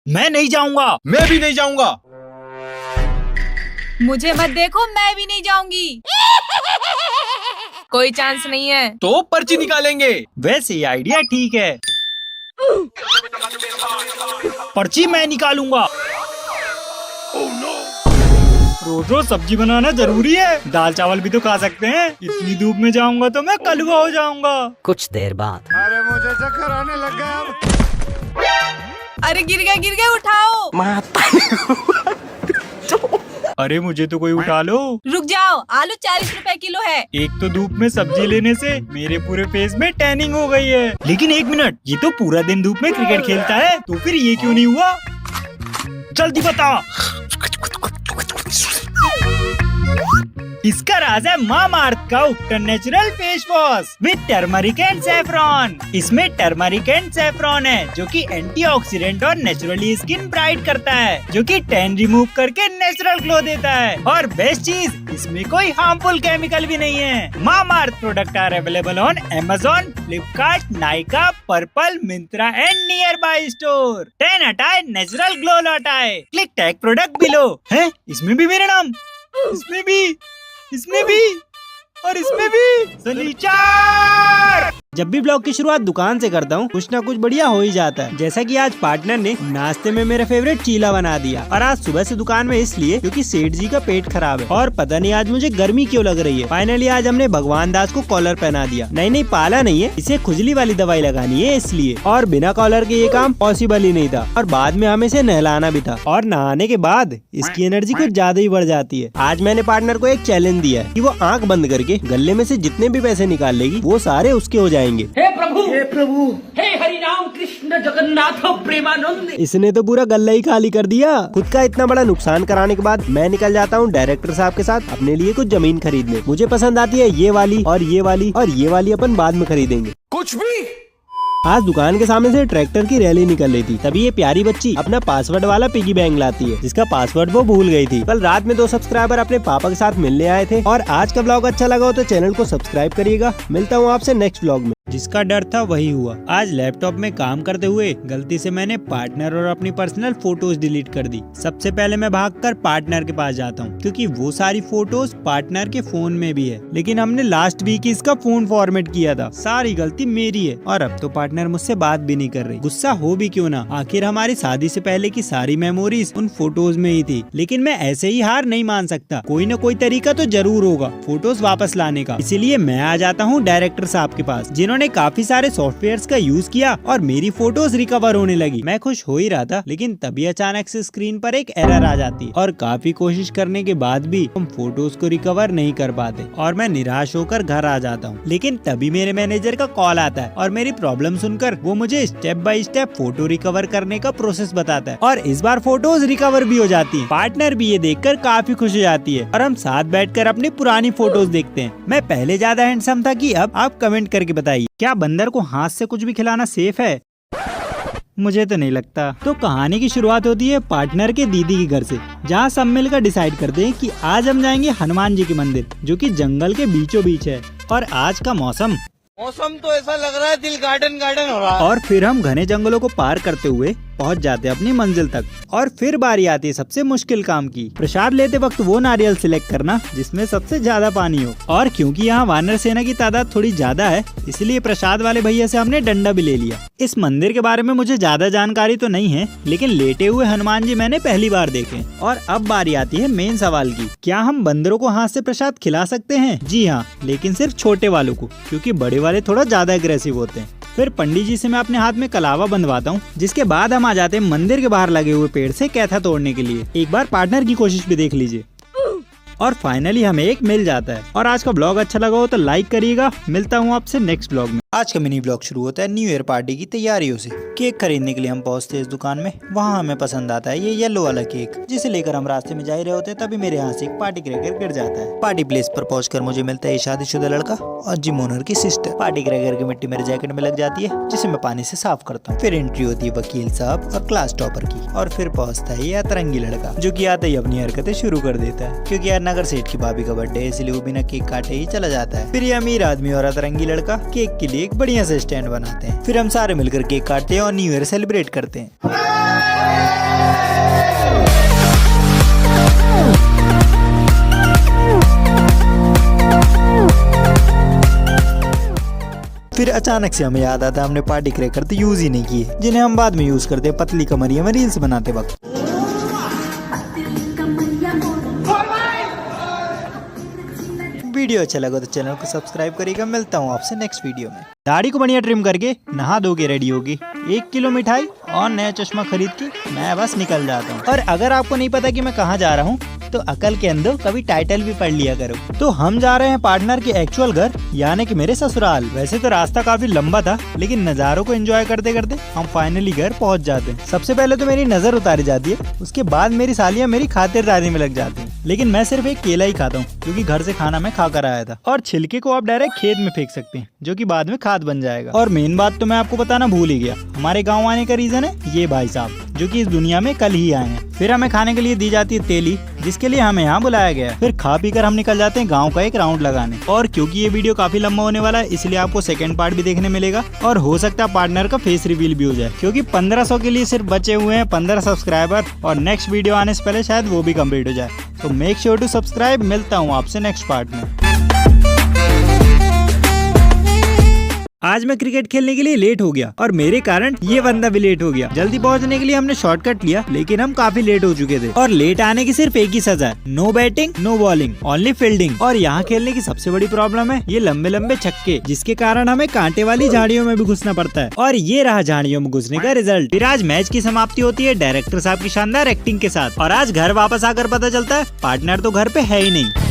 मैं नहीं जाऊंगा। मैं भी नहीं जाऊंगा। मुझे मत देखो, मैं भी नहीं जाऊंगी। कोई चांस नहीं है। तो पर्ची निकालेंगे। वैसे ये आइडिया ठीक है। पर्ची मैं निकालूंगा। रोज रोज सब्जी बनाना जरूरी है। दाल चावल भी तो खा सकते हैं। इतनी धूप में जाऊंगा तो मैं कलवा हो जाऊंगा। कुछ देर बाद अरे मुझे चक्कर आने लग गया अब। अरे गिर गया, उठाओ। अरे मुझे तो कोई उठा लो। रुक जाओ, आलू 40 रुपए किलो है। एक तो धूप में सब्जी लेने से मेरे पूरे फेस में टैनिंग हो गई है। लेकिन एक मिनट, ये तो पूरा दिन धूप में क्रिकेट खेलता है, तो फिर ये क्यों नहीं हुआ? जल्दी बता। इसका राज है मामाअर्थ का Ubtan natural face wash with turmeric and saffron. इसमें टर्मरिक एंड सैफरॉन है जो कि एंटीऑक्सीडेंट और नेचुरली स्किन ब्राइट करता है, जो कि टैन रिमूव करके नेचुरल ग्लो देता है। और बेस्ट चीज, इसमें कोई हार्मफुल केमिकल भी नहीं है। Mamaearth product are available on Amazon, Flipkart, Nykaa, Purple, Myntra and nearby store. Tan हटाए, नेचुरल ग्लो लौटाए। Click tag product below. है इसमें भी मेरा नाम, इसमें भी, इसमें भी और इसमें भी। सनीचर। जब भी ब्लॉग की शुरुआत दुकान से करता हूँ, कुछ ना कुछ बढ़िया हो ही जाता है। जैसा कि आज पार्टनर ने नाश्ते में मेरा फेवरेट चीला बना दिया। और आज सुबह से दुकान में इसलिए क्योंकि सेठ जी का पेट खराब है और पता नहीं आज मुझे गर्मी क्यों लग रही है। फाइनली आज हमने भगवान दास को कॉलर पहना दिया। नहीं पाला नहीं है, इसे खुजली वाली दवाई लगानी है इसलिए। और बिना कॉलर के ये काम पॉसिबल ही नहीं था। और बाद में हमें इसे नहलाना भी था। और नहाने के बाद इसकी एनर्जी कुछ ज्यादा ही बढ़ जाती है। आज मैंने पार्टनर को एक चैलेंज दिया है कि वो आंख बंद करके गले में से जितने भी पैसे निकाल लेगी वो सारे उसके हो जाएंगे। हे प्रभु, हे हरि राम कृष्ण जगन्नाथ प्रेमानंद। इसने तो पूरा गल्ला ही खाली कर दिया। खुद का इतना बड़ा नुकसान कराने के बाद मैं निकल जाता हूँ डायरेक्टर साहब के साथ अपने लिए कुछ जमीन खरीदने। मुझे पसंद आती है ये वाली और ये वाली, और ये वाली अपन बाद में खरीदेंगे। कुछ भी। आज दुकान के सामने से ट्रैक्टर की रैली निकल रही थी। तभी ये प्यारी बच्ची अपना पासवर्ड वाला पिगी बैंक लाती है, जिसका पासवर्ड वो भूल गई थी। कल रात में 2 सब्सक्राइबर अपने पापा के साथ मिलने आए थे। और आज का ब्लॉग अच्छा लगा हो तो चैनल को सब्सक्राइब करिएगा। मिलता हूँ आपसे नेक्स्ट ब्लॉग में। जिसका डर था वही हुआ। आज लैपटॉप में काम करते हुए गलती से मैंने पार्टनर और अपनी पर्सनल फोटोज डिलीट कर दी। सबसे पहले मैं भागकर पार्टनर के पास जाता हूँ क्योंकि वो सारी फोटोज पार्टनर के फोन में भी है। लेकिन हमने लास्ट वीक ही इसका फोन फॉर्मेट किया था। सारी गलती मेरी है और अब तो पार्टनर मुझसे बात भी नहीं कर रही। गुस्सा हो भी क्यों ना, आखिर हमारी शादी से पहले की सारी मेमोरीज उन फोटोज में ही थी। लेकिन मैं ऐसे ही हार नहीं मान सकता। कोई न कोई तरीका तो जरूर होगा फोटोज वापस लाने का। इसीलिए मैं आ जाता हूँ डायरेक्टर साहब के पास, जिन्होंने काफी सारे सॉफ्टवेयर्स का यूज किया और मेरी फोटोज रिकवर होने लगी। मैं खुश हो ही रहा था, लेकिन तभी अचानक से स्क्रीन पर एक एरर आ जाती है और काफी कोशिश करने के बाद भी हम फोटोज को रिकवर नहीं कर पाते और मैं निराश होकर घर आ जाता हूँ। लेकिन तभी मेरे मैनेजर का कॉल आता है और मेरी प्रॉब्लम सुनकर वो मुझे step by step photo recover करने का प्रोसेस बताता है और इस बार फोटोज रिकवर भी हो जाती है। पार्टनर भी ये देखकर काफी खुश हो जाती है और हम साथ बैठकर अपनी पुरानी फोटोज देखते हैं। मैं पहले ज्यादा हैंडसम था कि अब आप कमेंट करके बताइए, क्या बंदर को हाथ से कुछ भी खिलाना सेफ है? मुझे तो नहीं लगता। तो कहानी की शुरुआत होती है पार्टनर के दीदी के घर से, जहाँ सब मिलकर डिसाइड करते हैं कि आज हम जाएंगे हनुमान जी के मंदिर, जो कि जंगल के बीचों बीच है। और आज का मौसम तो ऐसा लग रहा है दिल गार्डन हो रहा है। और फिर हम घने जंगलों को पार करते हुए पहुंच जाते हैं अपनी मंजिल तक। और फिर बारी आती है सबसे मुश्किल काम की, प्रसाद लेते वक्त वो नारियल सिलेक्ट करना जिसमें सबसे ज्यादा पानी हो। और क्योंकि यहाँ वानर सेना की तादाद थोड़ी ज्यादा है, इसलिए प्रसाद वाले भैया से हमने डंडा भी ले लिया। इस मंदिर के बारे में मुझे ज्यादा जानकारी तो नहीं है, लेकिन लेटे हुए हनुमान जी मैंने पहली बार देखे। और अब बारी आती है मेन सवाल की, क्या हम बंदरों को हाथ से प्रसाद खिला सकते हैं? जी हाँ, लेकिन सिर्फ छोटे वालों को, क्योंकि बड़े वाले थोड़ा ज्यादा एग्रेसिव होते हैं। फिर पंडित जी से मैं अपने हाथ में कलावा बंधवाता हूँ, जिसके बाद हम आ जाते हैं मंदिर के बाहर लगे हुए पेड़ से कैथा तोड़ने के लिए। एक बार पार्टनर की कोशिश भी देख लीजिए। और फाइनली हमें एक मिल जाता है। और आज का ब्लॉग अच्छा लगा हो तो लाइक करिएगा। मिलता हूँ आपसे नेक्स्ट ब्लॉग में। आज का मिनी ब्लॉग शुरू होता है न्यू ईयर पार्टी की तैयारियों से। केक खरीदने के लिए हम पहुंचते हैं इस दुकान में। वहाँ हमें पसंद आता है ये येलो वाला केक, जिसे लेकर हम रास्ते में जा ही रहे होते हैं, तभी मेरे यहाँ से एक पार्टी क्रैकर गिर जाता है। पार्टी प्लेस पर पहुंचकर मुझे मिलता है शादीशुदा लड़का और जिम ओनर की सिस्टर। पार्टी क्रैकर की मिट्टी मेरे जैकेट में लग जाती है, जिसे मैं पानी से साफ करता हूँ। फिर एंट्री होती है वकील साहब और क्लास टॉपर की। और फिर पहुंचता है ये अतरंगी लड़का, जो कि आते ही अपनी हरकतें शुरू कर देता है, क्योंकि यार नगर सेठ की भाभी का बर्थडे है, इसलिए वो बिना केक काटे ही चला जाता है। फिर ये अमीर आदमी और अतरंगी लड़का केक के लिए एक बढ़िया से स्टैंड बनाते हैं। फिर हम सारे मिलकर केक काटते हैं और न्यू ईयर सेलिब्रेट करते हैं। अचानक से हमें याद आता है हमने पार्टी क्रैकर तो यूज ही नहीं किए, जिन्हें हम बाद में यूज करते हैं पतली कमरिया में रील्स बनाते वक्त। वीडियो अच्छा लगा तो चैनल को सब्सक्राइब करिएगा। मिलता हूँ आपसे नेक्स्ट वीडियो में। दाढ़ी को बढ़िया ट्रिम करके नहा धो के रेडी होगी, 1 किलो मिठाई और नया चश्मा खरीद के मैं बस निकल जाता हूँ। और अगर आपको नहीं पता कि मैं कहाँ जा रहा हूँ तो अकल के अंदर कभी टाइटल भी पढ़ लिया करो। तो हम जा रहे हैं पार्टनर के एक्चुअल घर, यानी कि मेरे ससुराल। वैसे तो रास्ता काफी लंबा था, लेकिन नज़ारों को एंजॉय करते करते हम फाइनली घर पहुंच जाते हैं। सबसे पहले तो मेरी नजर उतारी जाती है, उसके बाद मेरी सालियाँ मेरी खातिरदारी में लग जाती है। लेकिन मैं सिर्फ एक केला ही खाता हूँ, क्योंकि घर से खाना मैं खा कर आया था। और छिलके को आप डायरेक्ट खेत में फेंक सकते हैं, जो कि बाद में खाद बन जाएगा। और मेन बात तो मैं आपको बताना भूल ही गया, हमारे गाँव आने का रीजन है ये भाई साहब, जो कि इस दुनिया में कल ही आए हैं। फिर हमें खाने के लिए दी जाती है तेली, जिसके लिए हमें यहाँ बुलाया गया। फिर खा पी कर हम निकल जाते हैं गांव का एक राउंड लगाने। और क्योंकि ये वीडियो काफी लंबा होने वाला है, इसलिए आपको सेकंड पार्ट भी देखने मिलेगा। और हो सकता है पार्टनर का फेस रिवील भी हो जाए, क्योंकि 1500 के लिए सिर्फ बचे हुए हैं 15 सब्सक्राइबर, और नेक्स्ट वीडियो आने से पहले शायद वो भी कम्प्लीट हो जाए। तो मेक श्योर टू सब्सक्राइब। मिलता हूँ आपसे नेक्स्ट पार्ट में। आज मैं क्रिकेट खेलने के लिए लेट हो गया और मेरे कारण ये बंदा भी लेट हो गया। जल्दी पहुंचने के लिए हमने शॉर्टकट लिया, लेकिन हम काफी लेट हो चुके थे। और लेट आने की सिर्फ एक ही सजा है, no batting no bowling, only fielding. और यहाँ खेलने की सबसे बड़ी प्रॉब्लम है ये लंबे लंबे छक्के, जिसके कारण हमें कांटे वाली झाड़ियों में भी घुसना पड़ता है। और ये रहा झाड़ियों में घुसने का रिजल्ट। फिर आज मैच की समाप्ति होती है डायरेक्टर साहब की शानदार एक्टिंग के साथ। और आज घर वापस आकर पता चलता है पार्टनर तो घर पे है ही नहीं।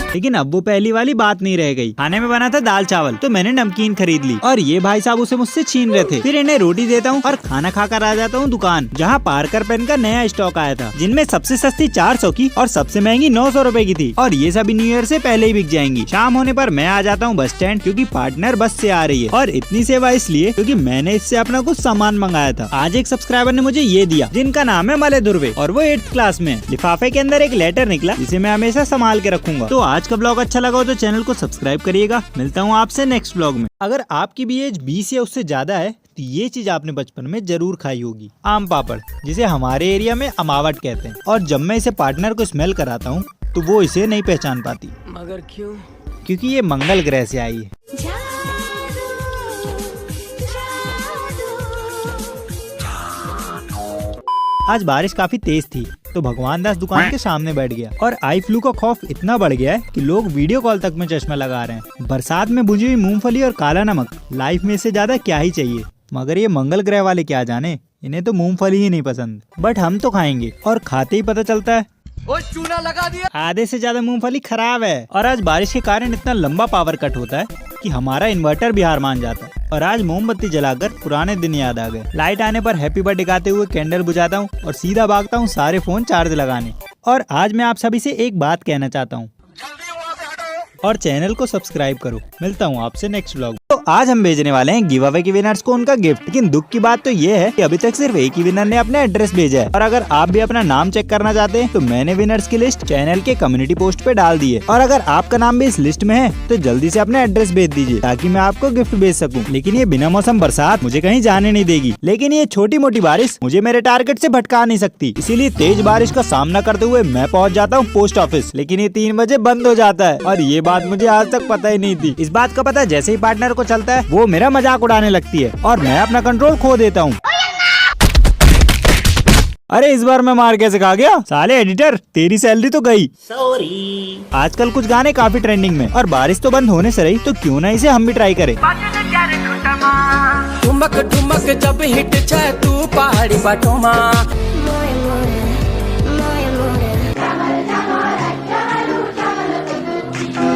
लेकिन अब वो पहली वाली बात नहीं रह गई। खाने में बना था दाल चावल, तो मैंने नमकीन खरीद ली और ये भाई साहब उसे मुझसे छीन रहे थे। फिर इन्हें रोटी देता हूँ और खाना खाकर आ जाता हूँ दुकान, जहाँ पार्कर पेन का नया स्टॉक आया था, जिनमें सबसे सस्ती 400 की और सबसे महंगी 900 रुपए की थी। और ये सभी न्यू ईयर से पहले ही बिक जाएंगी। शाम होने पर मैं आ जाता हूँ बस स्टैंड, क्योंकि पार्टनर बस से आ रही है। और इतनी सेवा इसलिए क्योंकि मैंने इससे अपना कुछ सामान मंगाया था। आज एक सब्सक्राइबर ने मुझे ये दिया, जिनका नाम है मले दुर्वे, और वो 8th क्लास में। लिफाफे के अंदर एक लेटर निकला, जिसे मैं हमेशा संभाल के रखूंगा। तो आज का ब्लॉग अच्छा लगा तो चैनल को सब्सक्राइब करिएगा। मिलता हूँ आपसे नेक्स्ट ब्लॉग में। अगर आपकी भी एज 20 या उससे ज्यादा है तो ये चीज आपने बचपन में जरूर खाई होगी, आम पापड़, जिसे हमारे एरिया में अमावट कहते हैं। और जब मैं इसे पार्टनर को स्मेल कराता हूँ तो वो इसे नहीं पहचान पाती। मगर क्यों? क्योंकि ये मंगल ग्रह से आई है। आज बारिश काफी तेज थी, तो भगवान दास दुकान के सामने बैठ गया। और आई फ्लू का खौफ इतना बढ़ गया है कि लोग वीडियो कॉल तक में चश्मा लगा रहे हैं। बरसात में भुजी हुई मूंगफली और काला नमक, लाइफ में इससे ज्यादा क्या ही चाहिए। मगर ये मंगल ग्रह वाले क्या जाने, इन्हें तो मूंगफली ही नहीं पसंद। बट हम तो खाएंगे, और खाते ही पता चलता है चूना लगा दिया। आधे से ज्यादा मूंगफली खराब है। और आज बारिश के कारण इतना लंबा पावर कट होता है कि हमारा इन्वर्टर भी हार मान जाता है। और आज मोमबत्ती जलाकर पुराने दिन याद आ गए। लाइट आने पर हैप्पी बर्थडे गाते हुए कैंडल बुझाता हूँ और सीधा भागता हूँ सारे फोन चार्ज लगाने। और आज मैं आप सभी से एक बात कहना चाहता हूँ, और चैनल को सब्सक्राइब करो। मिलता हूँ आपसे नेक्स्ट ब्लॉग। तो आज हम भेजने वाले हैं गिव अवे के विनर्स को उनका गिफ्ट। लेकिन दुख की बात तो ये है कि अभी तक सिर्फ एक ही विनर ने अपना एड्रेस भेजा है। और अगर आप भी अपना नाम चेक करना चाहते हैं तो मैंने विनर्स की लिस्ट चैनल के कम्युनिटी पोस्ट पे डाल दी है। और अगर आपका नाम भी इस लिस्ट में है तो जल्दी से अपना एड्रेस भेज दीजिए, ताकि मैं आपको गिफ्ट भेज सकूँ। लेकिन ये बिना मौसम बरसात मुझे कहीं जाने नहीं देगी। लेकिन ये छोटी मोटी बारिश मुझे मेरे टारगेट से भटका नहीं सकती। इसीलिए तेज बारिश का सामना करते हुए मैं पहुँच जाता हूँ पोस्ट ऑफिस। लेकिन ये 3 बजे बंद हो जाता है, और ये बात मुझे आज तक पता ही नहीं थी। इस बात का पता जैसे ही पार्टनर को चलता है, वो मेरा मजाक उड़ाने लगती है और मैं अपना कंट्रोल खो देता हूँ। अरे इस बार मैं मार कैसे खा गया? साले एडिटर, तेरी सैलरी तो गई। सॉरी। आजकल कुछ गाने काफी ट्रेंडिंग में, और बारिश तो बंद होने से रही, तो क्यों ना इसे हम भी ट्राई करें। ठुमक ठुमक जब हिट छे तू पहाड़ी बाटोमा।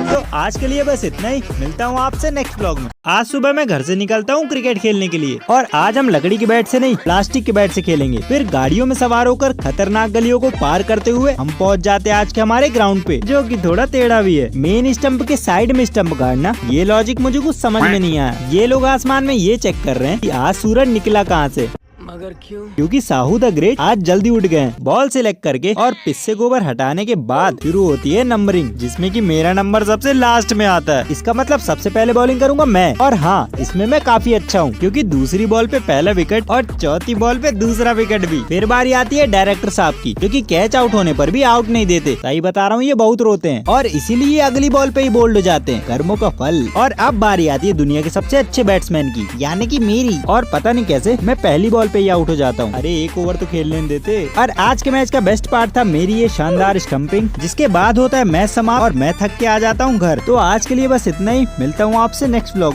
तो आज के लिए बस इतना ही। मिलता हूँ आपसे नेक्स्ट ब्लॉग में। आज सुबह मैं घर से निकलता हूँ क्रिकेट खेलने के लिए, और आज हम लकड़ी के बैट से नहीं प्लास्टिक के बैट से खेलेंगे। फिर गाड़ियों में सवार होकर खतरनाक गलियों को पार करते हुए हम पहुँच जाते हैं आज के हमारे ग्राउंड पे, जो कि थोड़ा टेढ़ा भी है। मेन स्टंप के साइड में स्टंप गाड़ना, ये लॉजिक मुझे कुछ समझ में नहीं आया। ये लोग आसमान में ये चेक कर रहे हैं कि आज सूरज निकला कहाँ से। मगर क्यों? क्योंकि साहू द ग्रेट आज जल्दी उठ गए हैं। बॉल सिलेक्ट करके और पिच से गोबर हटाने के बाद शुरू होती है नंबरिंग, जिसमें कि मेरा नंबर सबसे लास्ट में आता है। इसका मतलब सबसे पहले बॉलिंग करूंगा मैं, और हाँ इसमें मैं काफी अच्छा हूँ क्योंकि दूसरी बॉल पे पहला विकेट और चौथी बॉल पे दूसरा विकेट भी। फिर बारी आती है डायरेक्टर साहब की, क्योंकि कैच आउट होने पर भी आउट नहीं देते। सही बता रहा हूँ, ये बहुत रोते हैं और इसीलिए अगली बॉल पे ही बोल्ड हो जाते हैं। कर्मों का फल। और अब बारी आती है दुनिया के सबसे अच्छे बैट्समैन की, यानी कि मेरी। और पता नहीं कैसे मैं पहली बॉल पे ही आउट हो जाता हूँ। अरे एक ओवर तो खेलने देते। और आज के मैच का बेस्ट पार्ट था मेरी ये शानदार स्टंपिंग, जिसके बाद होता है मैच समाप्त और मैं थक के आ जाता हूँ घर। तो आज के लिए बस इतना ही, मिलता हूँ आपसे नेक्स्ट व्लॉग में।